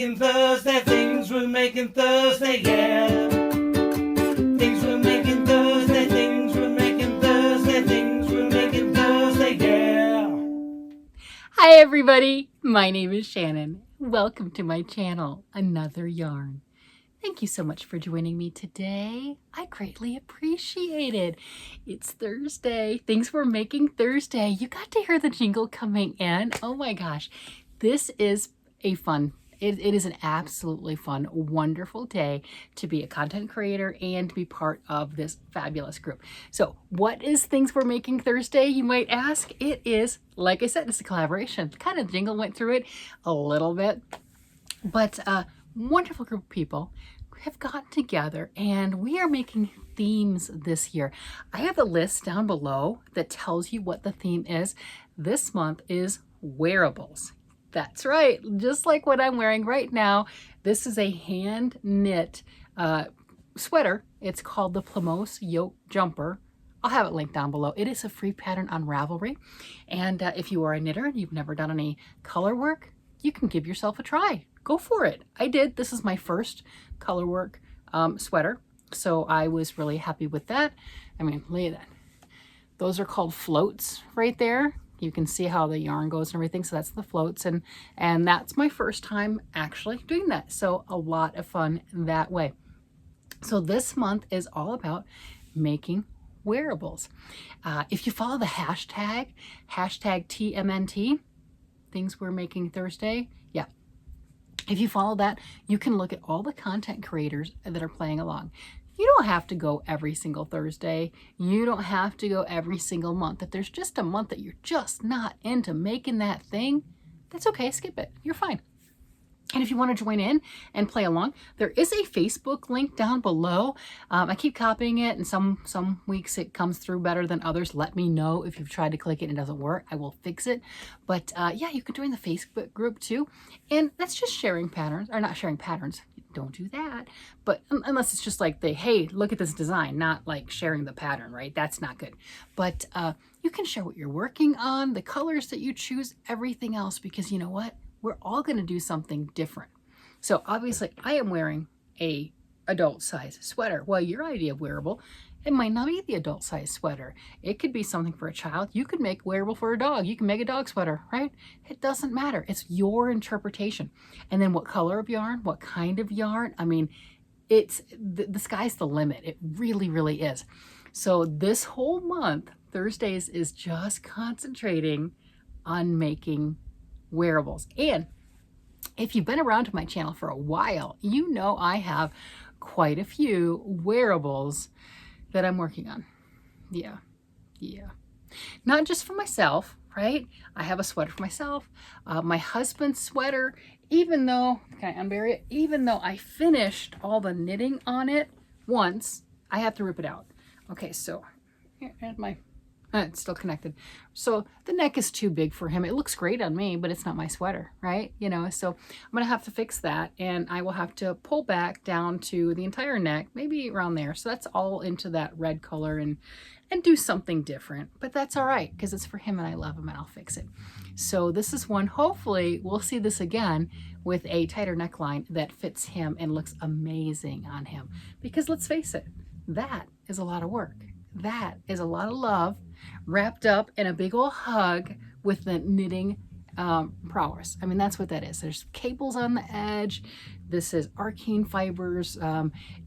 making Thursday, things we're making Thursday, yeah. Things we're making Thursday, things we're making Thursday, things we're making Thursday, yeah. Hi everybody, my name is Shannon. Welcome to my channel, Another Yarn. Thank you so much for joining me today. I greatly appreciate it. It's Thursday. Things we're making Thursday. You got to hear the jingle coming in. Oh my gosh. This is a fun, it is an absolutely fun, wonderful day to be a content creator and to be part of this fabulous group. So what is Things We're Making Thursday, you might ask? It is, like I said, it's a collaboration. Kind of jingle went through it a little bit, but wonderful group of people have gotten together and we are making themes this year. I have a list down below that tells you what the theme is. This month is wearables. That's right, just like what I'm wearing right now. This is a hand knit sweater. It's called the Plamos Yoke Jumper. I'll have it linked down below. It is a free pattern on Ravelry. And if you are a knitter and you've never done any color work, you can give yourself a try. Go for it. I did. This is my first color work sweater. So I was really happy with that. I mean, look at that. Those are called floats right there. You can see how the yarn goes and everything. So that's the floats. And that's my first time actually doing that. So a lot of fun that way. So this month is all about making wearables. If you follow the hashtag TMNT, Things We're Making Thursday. Yeah. If you follow that, you can look at all the content creators that are playing along. You don't have to go every single Thursday. You don't have to go every single month. If there's just a month that you're just not into making that thing, that's okay, skip it. You're fine. And if you want to join in and play along, there is a Facebook link down below. I keep copying it, and some weeks it comes through better than others. Let me know if you've tried to click it and it doesn't work. I will fix it. But yeah, you can join the Facebook group too. And that's just sharing patterns, or not sharing patterns. Don't do that. But unless it's just like hey, look at this design, not like sharing the pattern, right? That's not good. But you can share what you're working on, the colors that you choose, everything else, because you know what? We're all going to do something different. So obviously I am wearing a adult size sweater. Well, your idea of wearable, it might not be the adult size sweater. It could be something for a child. You could make wearable for a dog. You can make a dog sweater, right? It doesn't matter. It's your interpretation. And then what color of yarn, what kind of yarn. I mean, it's the sky's the limit. It really, really is. So this whole month, Thursdays is just concentrating on making wearables. And if you've been around to my channel for a while, you know I have quite a few wearables that I'm working on. Yeah. Not just for myself, right? I have a sweater for myself. My husband's sweater, even though, can I unbury it? Even though I finished all the knitting on it once, I have to rip it out. Okay, so here's my it's still connected. So the neck is too big for him. It looks great on me, but it's not my sweater, right? You know, so I'm going to have to fix that, and I will have to pull back down to the entire neck, maybe around there. So that's all into that red color and do something different, but that's all right because it's for him and I love him and I'll fix it. So this is one, hopefully we'll see this again with a tighter neckline that fits him and looks amazing on him, because let's face it, that is a lot of work. That is a lot of love wrapped up in a big old hug with the knitting prowess. I mean, that's what that is. There's cables on the edge. This is arcane fibers,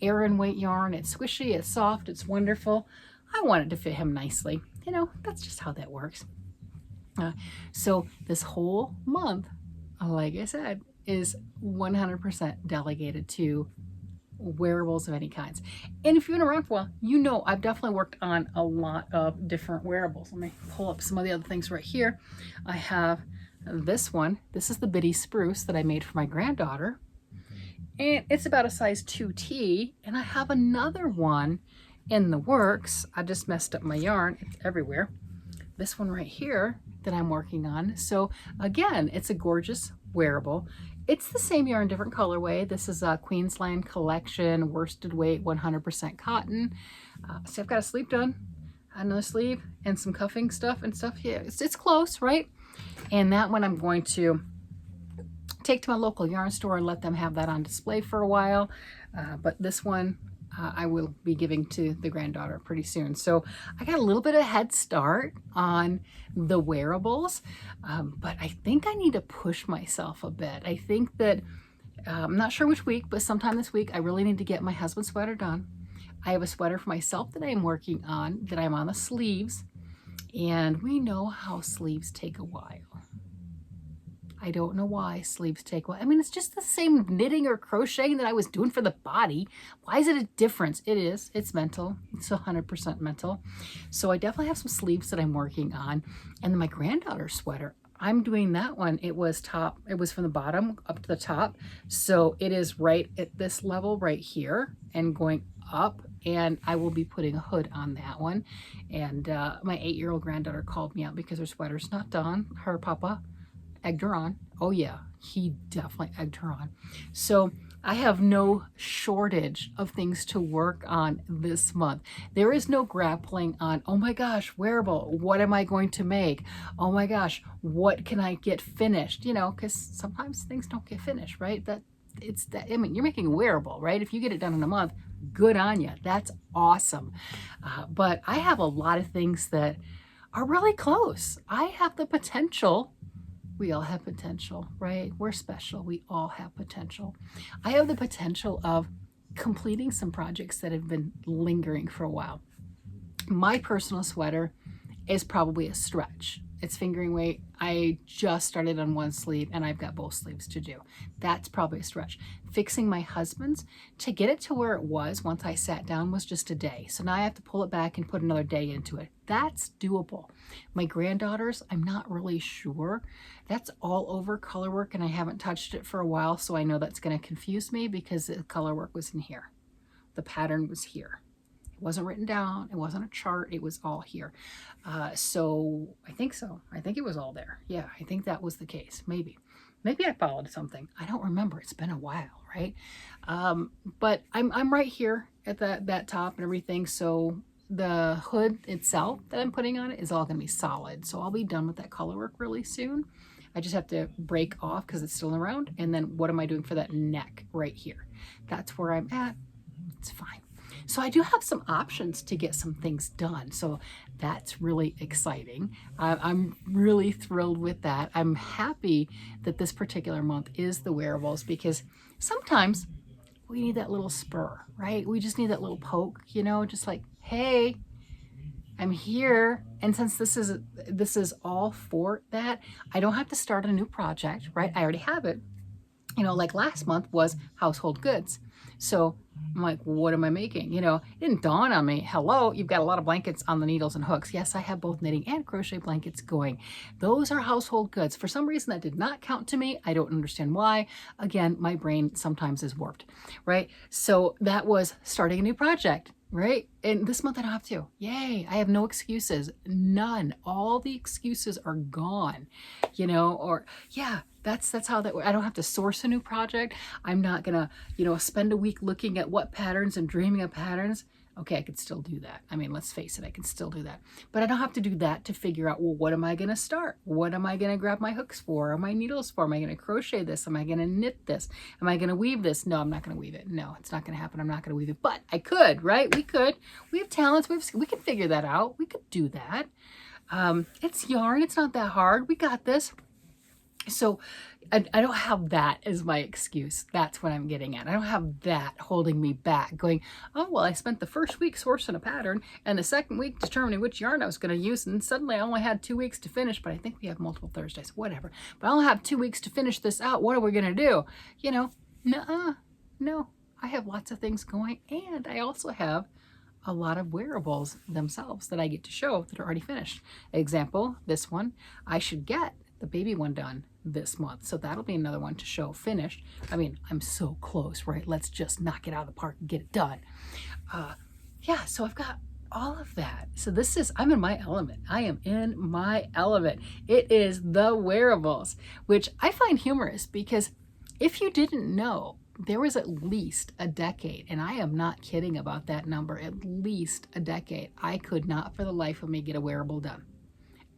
Aran weight yarn. It's squishy, it's soft, it's wonderful. I want it to fit him nicely. You know, that's just how that works. So this whole month, like I said, is 100% delegated to wearables of any kinds. And if you've been around for a while, you know I've definitely worked on a lot of different wearables. Let me pull up some of the other things right here. I have this one. This is the Bitty Spruce that I made for my granddaughter. And it's about a size 2T. And I have another one in the works. I just messed up my yarn. It's everywhere. This one right here that I'm working on. So again, it's a gorgeous wearable. It's the same yarn, different colorway. This is a Queensland Collection, worsted weight, 100% cotton. So I've got a sleeve done, another sleeve, and some cuffing stuff and stuff. Yeah, it's close, right? And that one I'm going to take to my local yarn store and let them have that on display for a while. But this one I will be giving to the granddaughter pretty soon. So I got a little bit of a head start on the wearables, but I think I need to push myself a bit. I think that, I'm not sure which week, but sometime this week, I really need to get my husband's sweater done. I have a sweater for myself that I'm working on, that I'm on the sleeves, and we know how sleeves take a while. I don't know why sleeves take a while. I mean, it's just the same knitting or crocheting that I was doing for the body. Why is it a difference? It is. It's mental. It's 100% mental. So I definitely have some sleeves that I'm working on. And then my granddaughter's sweater, I'm doing that one. It was from the bottom up to the top. So it is right at this level right here and going up. And I will be putting a hood on that one. And my 8-year-old granddaughter called me out because her sweater's not done. Her papa egged her on. Oh yeah, he definitely egged her on. So I have no shortage of things to work on this month. There is no grappling on, oh my gosh, wearable, what am I going to make? Oh my gosh, what can I get finished? You know, because sometimes things don't get finished, right? I mean, you're making a wearable, right? If you get it done in a month, good on you. That's awesome. But I have a lot of things that are really close. I have the potential. We all have potential, right? We're special. We all have potential. I have the potential of completing some projects that have been lingering for a while. My personal sweater is probably a stretch. It's fingering weight. I just started on one sleeve and I've got both sleeves to do. That's probably a stretch. Fixing my husband's, to get it to where it was once I sat down, was just a day. So now I have to pull it back and put another day into it. That's doable. My granddaughter's, I'm not really sure. That's all over color work and I haven't touched it for a while, so I know that's going to confuse me because the color work was in here. The pattern was here. It wasn't written down. It wasn't a chart. It was all here. So I think so. I think it was all there. Yeah, I think that was the case. Maybe I followed something. I don't remember. It's been a while, right? But I'm right here at that top and everything. So the hood itself that I'm putting on it is all going to be solid. So I'll be done with that color work really soon. I just have to break off because it's still around. And then what am I doing for that neck right here? That's where I'm at. It's fine. So I do have some options to get some things done. So that's really exciting. I'm really thrilled with that. I'm happy that this particular month is the wearables, because sometimes we need that little spur, right? We just need that little poke, you know, just like, hey, I'm here. And since this is all for that, I don't have to start a new project, right? I already have it. You know, like last month was household goods. So I'm like, what am I making? You know, it didn't dawn on me. Hello, you've got a lot of blankets on the needles and hooks. Yes, I have both knitting and crochet blankets going. Those are household goods. For some reason, that did not count to me. I don't understand why. Again, my brain sometimes is warped, right? So that was starting a new project, right? And this month I don't have to. Yay, I have no excuses. None. All the excuses are gone, you know, or yeah, that's how that, I don't have to source a new project. I'm not gonna, you know, spend a week looking at what patterns and dreaming of patterns. Okay, I could still do that. I mean, let's face it, I can still do that. But I don't have to do that to figure out, well, what am I gonna start? What am I gonna grab my hooks for? Or my needles for? Am I gonna crochet this? Am I gonna knit this? Am I gonna weave this? No, I'm not gonna weave it. No, it's not gonna happen. I'm not gonna weave it. But I could, right? We could. We have talents. We can figure that out. We could do that. It's yarn. It's not that hard. We got this. So I don't have that as my excuse. That's what I'm getting at. I don't have that holding me back going, oh, well, I spent the first week sourcing a pattern and the second week determining which yarn I was going to use. And suddenly I only had 2 weeks to finish, but I think we have multiple Thursdays, whatever. But I only have 2 weeks to finish this out. What are we going to do? You know, no, I have lots of things going. And I also have a lot of wearables themselves that I get to show that are already finished. Example, this one, I should get the baby one done this month. So that'll be another one to show finished. I mean, I'm so close, right? Let's just knock it out of the park and get it done. Yeah, so I've got all of that. So I'm in my element. I am in my element. It is the wearables, which I find humorous because if you didn't know, there was at least a decade, and I am not kidding about that number, at least a decade, I could not for the life of me get a wearable done.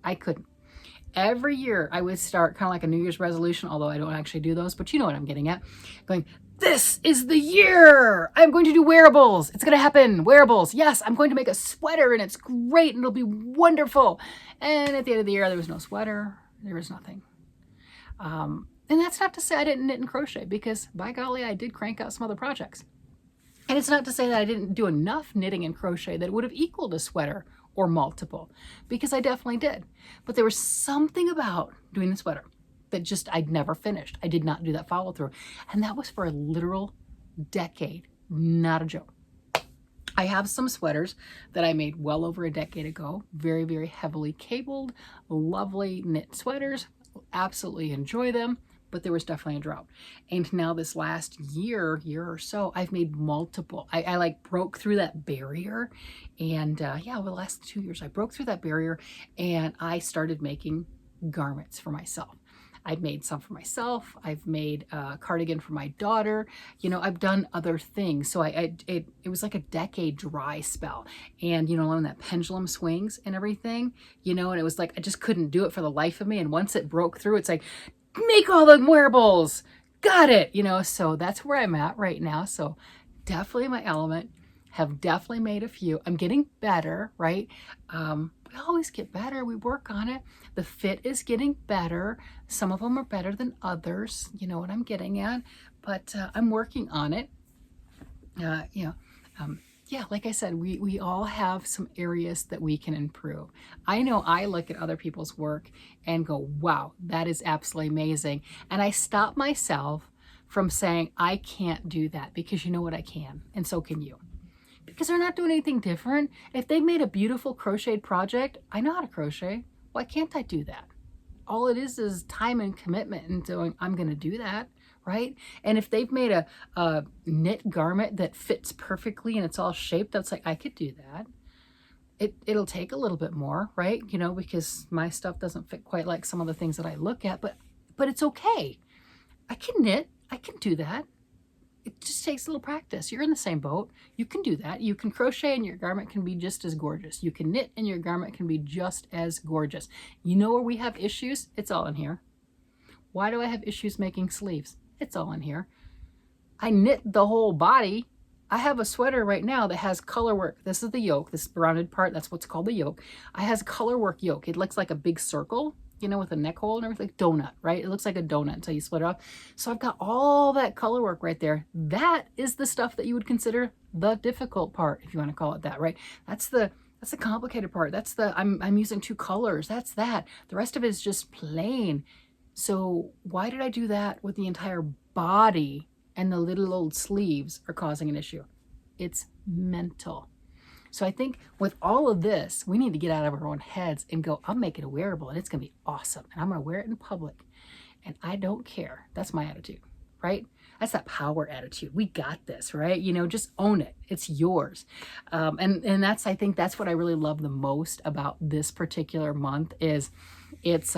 I couldn't. Every year I would start kind of like a New Year's resolution, although I don't actually do those, but you know what I'm getting at. Going, this is the year I'm going to do wearables. It's going to happen. Wearables. Yes, I'm going to make a sweater and it's great and it'll be wonderful. And at the end of the year, there was no sweater. There was nothing. And that's not to say I didn't knit and crochet, because by golly, I did crank out some other projects. And it's not to say that I didn't do enough knitting and crochet that would have equaled a sweater or multiple, because I definitely did. But there was something about doing the sweater that just I'd never finished. I did not do that follow through. And that was for a literal decade, not a joke. I have some sweaters that I made well over a decade ago, very, very heavily cabled, lovely knit sweaters, absolutely enjoy them. But there was definitely a drought. And now this last year or so, I've made multiple. I like broke through that barrier. And yeah, over the last 2 years, I broke through that barrier and I started making garments for myself. I've made some for myself. I've made a cardigan for my daughter. You know, I've done other things. So it was like a decade dry spell. And, you know, when that pendulum swings and everything, you know, and it was like, I just couldn't do it for the life of me. And once it broke through, it's like, make all the wearables. Got it. You know, so that's where I'm at right now. So definitely my element. Have definitely made a few. I'm getting better, right? We always get better. We work on it. The fit is getting better. Some of them are better than others. You know what I'm getting at? But I'm working on it. Yeah, like I said, we all have some areas that we can improve. I know I look at other people's work and go, wow, that is absolutely amazing. And I stop myself from saying, I can't do that, because you know what, I can, and so can you. Because they're not doing anything different. If they made a beautiful crocheted project, I know how to crochet. Why can't I do that? All it is time and commitment and doing, I'm going to do that. Right? And if they've made a knit garment that fits perfectly and it's all shaped, that's like, I could do that. It'll take a little bit more, right? You know, because my stuff doesn't fit quite like some of the things that I look at, but it's okay. I can knit. I can do that. It just takes a little practice. You're in the same boat. You can do that. You can crochet and your garment can be just as gorgeous. You can knit and your garment can be just as gorgeous. You know where we have issues? It's all in here. Why do I have issues making sleeves? It's all in here. I knit the whole body. I have a sweater right now that has color work. This is the yoke, this rounded part. That's what's called the yoke. I has color work yoke. It looks like a big circle, you know, with a neck hole and everything. Donut, right? It looks like a donut until you split it off. So I've got all that color work right there. That is the stuff that you would consider the difficult part, if you want to call it that, right? That's the complicated part. That's the, I'm using 2 colors. That's that. The rest of it is just plain. So why did I do that with the entire body, and the little old sleeves are causing an issue? It's mental. So I think with all of this, we need to get out of our own heads and go, I'm making a wearable and it's going to be awesome. And I'm going to wear it in public. And I don't care. That's my attitude, right? That's that power attitude. We got this, right? You know, just own it. It's yours. And that's, I think that's what I really love the most about this particular month is it's,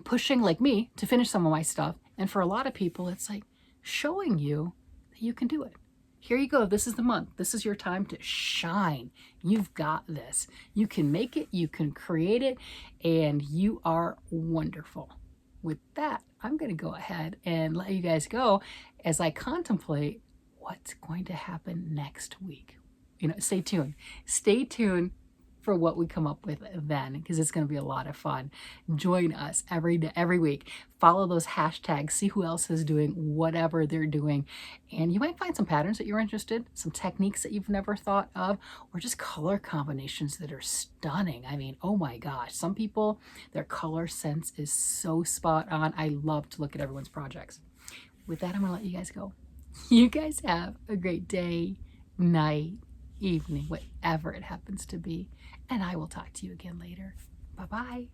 pushing like me to finish some of my stuff. And for a lot of people, it's like showing you that you can do it. Here you go. This is the month. This is your time to shine. You've got this. You can make it. You can create it. And you are wonderful. With that, I'm going to go ahead and let you guys go as I contemplate what's going to happen next week. You know, stay tuned. Stay tuned for what we come up with then, because it's going to be a lot of fun. Join us every day, every week. Follow those hashtags, see who else is doing whatever they're doing. And you might find some patterns that you're interested, some techniques that you've never thought of, or just color combinations that are stunning. I mean, oh my gosh, some people, their color sense is so spot on. I love to look at everyone's projects. With that, I'm going to let you guys go. You guys have a great day, night, evening, whatever it happens to be. And I will talk to you again later. Bye-bye.